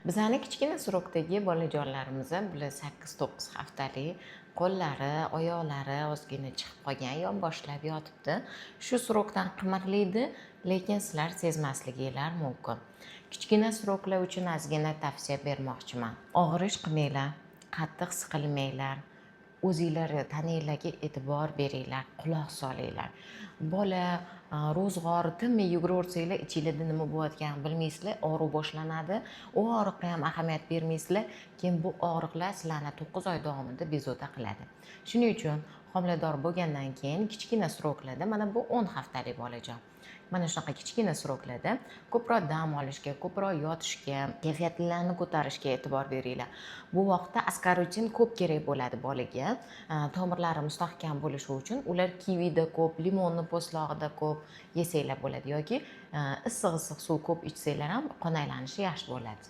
Bizani kichkina surokdagi bolajonlarimiz bular 8-9 haftalik qo'llari, oyoqlari ozgina chiqib qolgan, yonboshlab yotibdi. Shu surokdan qimmatlaydi, lekin sizlar sezmasliginglar mumkin. Kichkina suroklar uchun ozgina tavsiya bermoqchiman. Og'rish qilmanglar, qattiq siqilmanglar. O'zinglarga tananglarga e'tibor beringlar, quloq solinglar. Bola ro'zg'or tinmay yuguraversanglar, ichinglarda nima bo'layotganini bilmaysizlar, og'riq boshlanadi. U og'riqqa ham ahamiyat bermaysizlar, keyin bu og'riqlar sizlarni 9 oy davomida bezovta qiladi. Shuning uchun homilador bo'lgandan keyin kichkina suroklarda, mana bu 10 haftalik bolajon. Mana shunaqa kichkina suroklarda ko'proq dam olishga, ko'proq yotishga, kayfiyatlarini ko'tarishga e'tibor beringlar. Bu vaqtda asqaruvchin ko'p kerak bo'ladi bolaga. Tomirlari mustahkam bo'lishi uchun ular kivida ko'p, limonni po'stlog'ida ko'p yesanglar bo'ladi yoki issiq-issiq suv ko'p ichsanglar ham qon aylanishi yaxshi bo'ladi.